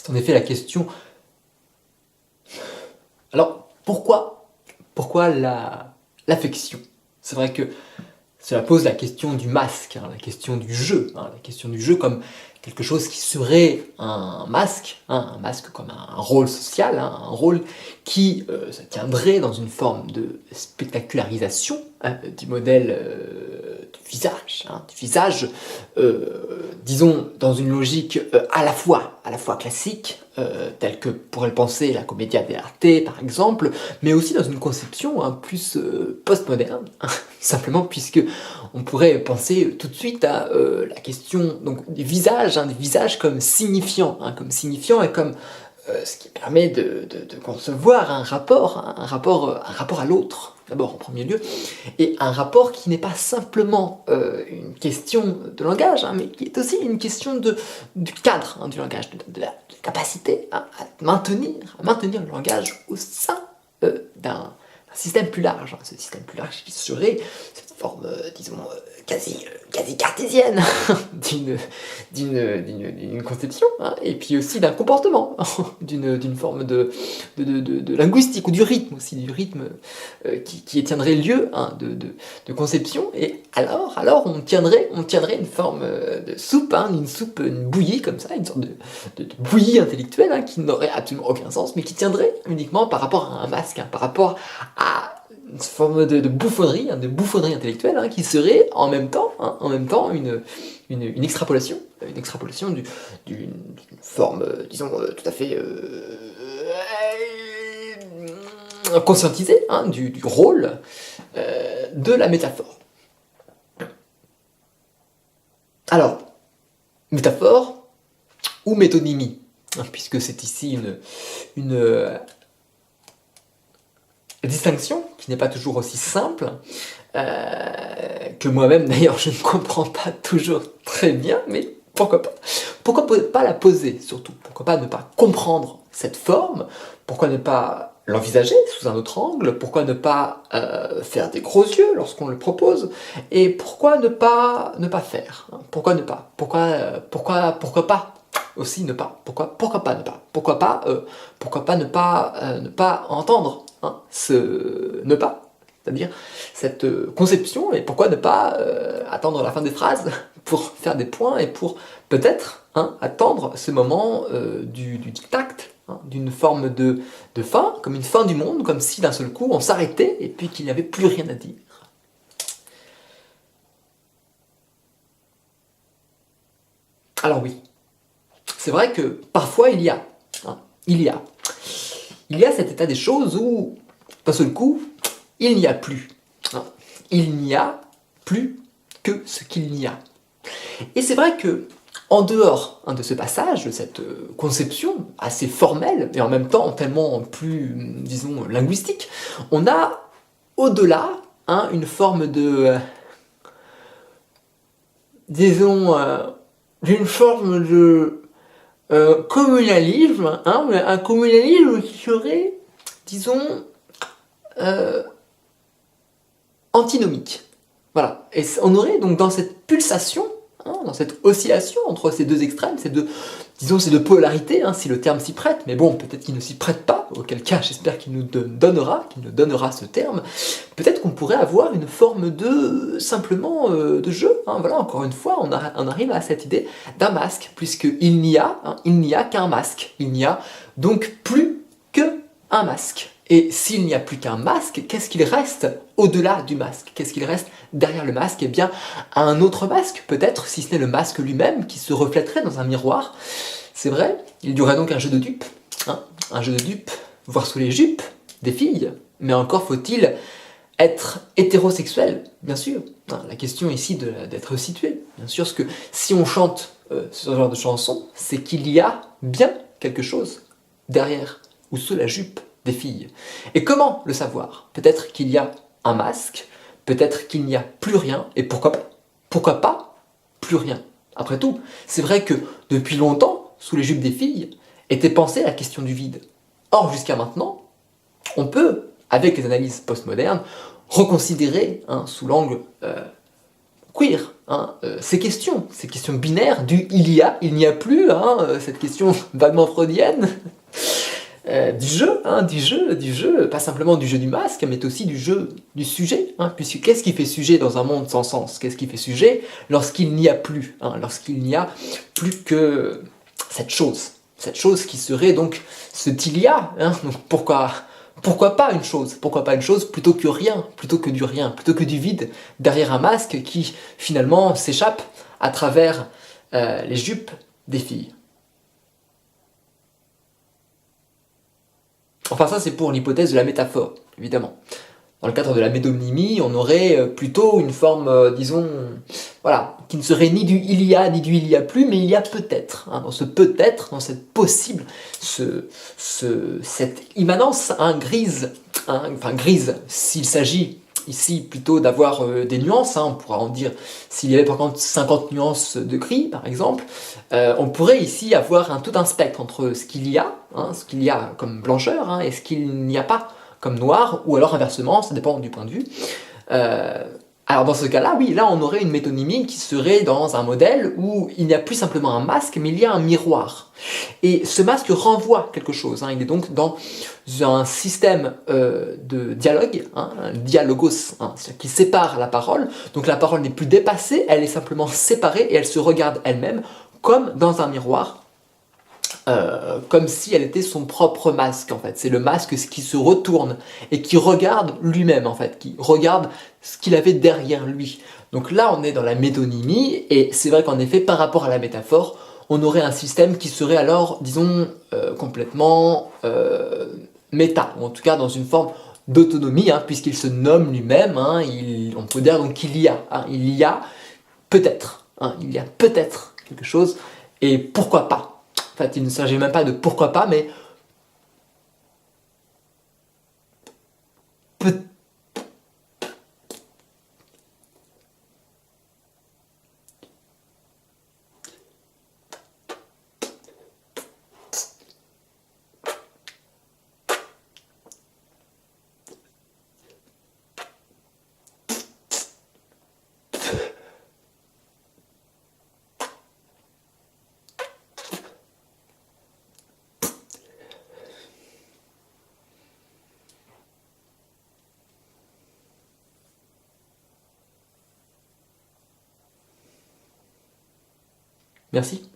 C'est en effet la question. Alors, pourquoi l'affection? C'est vrai que cela pose la question du masque, la question du jeu, la question du jeu comme quelque chose qui serait un masque comme un rôle social, un rôle qui se tiendrait dans une forme de spectacularisation du modèle du visage, disons dans une logique à la fois classique, telle que pourrait le penser la commedia dell'arte par exemple, mais aussi dans une conception plus postmoderne, simplement puisque on pourrait penser tout de suite à la question donc, des visages comme signifiants, et comme ce qui permet de concevoir un rapport à l'autre, d'abord en premier lieu, et un rapport qui n'est pas simplement une question de langage, mais qui est aussi une question du cadre du langage, de la capacité à maintenir le langage au sein d'un système plus large, ce système plus large qui serait cette forme, disons, quasi cartésienne d'une conception, et puis aussi d'un comportement, d'une forme de linguistique, ou du rythme aussi, qui tiendrait lieu de conception, et alors on tiendrait une forme de soupe, une bouillie comme ça, une sorte de bouillie intellectuelle qui n'aurait absolument aucun sens, mais qui tiendrait uniquement par rapport à un masque, par rapport à une forme de bouffonnerie, intellectuelle, qui serait en même temps une extrapolation, d'une forme, disons, tout à fait conscientisée du rôle de la métaphore. Alors, métaphore ou métonymie, puisque c'est ici une distinction qui n'est pas toujours aussi simple, que moi-même d'ailleurs je ne comprends pas toujours très bien, mais pourquoi pas? Pourquoi pas la poser surtout? Pourquoi pas ne pas comprendre cette forme? Pourquoi ne pas l'envisager sous un autre angle? Pourquoi ne pas faire des gros yeux lorsqu'on le propose? Et pourquoi ne pas faire? Pourquoi ne pas? Pourquoi pas aussi ne pas? Pourquoi pas ne pas? Pourquoi pas ne pas entendre ce ne pas? C'est-à-dire cette conception, et pourquoi ne pas attendre la fin des phrases pour faire des points et pour peut-être attendre ce moment du tact, d'une forme de fin, comme une fin du monde, comme si d'un seul coup on s'arrêtait et puis qu'il n'y avait plus rien à dire. Alors oui, c'est vrai que parfois il y a cet état des choses où d'un seul coup il n'y a plus. Il n'y a plus que ce qu'il n'y a. Et c'est vrai que, en dehors de ce passage, de cette conception assez formelle, et en même temps tellement plus, disons, linguistique, on a au-delà une forme de, disons, d'une forme de communalisme, un communalisme qui serait, disons, antinomique. Voilà. Et on aurait donc dans cette pulsation, dans cette oscillation entre ces deux extrêmes, ces deux polarités, si le terme s'y prête, mais bon, peut-être qu'il ne s'y prête pas, auquel cas j'espère qu'il nous donnera ce terme, peut-être qu'on pourrait avoir une forme de, simplement, de jeu, voilà, encore une fois, on arrive à cette idée d'un masque, puisqu'il n'y a qu'un masque, il n'y a donc plus qu'un masque. Et s'il n'y a plus qu'un masque, qu'est-ce qu'il reste au-delà du masque? Qu'est-ce qu'il reste derrière le masque? Eh bien, un autre masque, peut-être, si ce n'est le masque lui-même, qui se reflèterait dans un miroir. C'est vrai, il y aurait donc un jeu de dupes, voire sous les jupes des filles, mais encore faut-il être hétérosexuel, bien sûr. La question ici d'être situé, bien sûr, parce que si on chante ce genre de chanson, c'est qu'il y a bien quelque chose derrière, ou sous la jupe des filles. Et comment le savoir? Peut-être qu'il y a un masque, peut-être qu'il n'y a plus rien, et pourquoi pas plus rien? Après tout, c'est vrai que depuis longtemps, sous les jupes des filles, était pensée la question du vide. Or, jusqu'à maintenant, on peut, avec les analyses postmodernes, reconsidérer sous l'angle queer hein, ces questions binaires du il y a, il n'y a plus, hein, cette question vaguement freudienne, du jeu, pas simplement du jeu du masque, mais aussi du jeu du sujet, hein, puisque qu'est-ce qui fait sujet dans un monde sans sens? Qu'est-ce qui fait sujet lorsqu'il n'y a plus, hein, lorsqu'il n'y a plus que cette chose qui serait donc ce qu'il y a, hein, donc pourquoi pas une chose? Pourquoi pas une chose plutôt que rien, plutôt que du rien, plutôt que du vide derrière un masque qui finalement s'échappe à travers les jupes des filles. Enfin ça c'est pour l'hypothèse de la métaphore, évidemment. Dans le cadre de la métonymie, on aurait plutôt une forme, disons, voilà, qui ne serait ni du il y a, ni du il y a plus, mais il y a peut-être. Hein, dans ce peut-être, dans cette possible, cette immanence grise, enfin grise, s'il s'agit ici plutôt d'avoir des nuances, hein, on pourra en dire, s'il y avait par contre 50 nuances de gris, par exemple, on pourrait ici avoir tout un spectre entre ce qu'il y a, hein, ce qu'il y a comme blancheur, hein, et ce qu'il n'y a pas comme noir, ou alors inversement, ça dépend du point de vue. Alors dans ce cas-là, oui, là on aurait une métonymie qui serait dans un modèle où il n'y a plus simplement un masque, mais il y a un miroir. Et ce masque renvoie quelque chose, hein, il est donc dans un système de dialogue, hein, un dialogos, hein, qui sépare la parole. Donc la parole n'est plus dépassée, elle est simplement séparée et elle se regarde elle-même comme dans un miroir. Comme si elle était son propre masque en fait. C'est le masque qui se retourne et qui regarde lui-même en fait, qui regarde ce qu'il avait derrière lui. Donc là on est dans la métonymie et c'est vrai qu'en effet par rapport à la métaphore, on aurait un système qui serait alors, disons, complètement méta, ou en tout cas dans une forme d'autonomie, hein, puisqu'il se nomme lui-même, hein, on peut dire donc qu'il y a, hein, il y a peut-être, hein, il y a peut-être quelque chose, et pourquoi pas? En fait, il ne s'agit même pas de pourquoi pas, mais peut. Merci.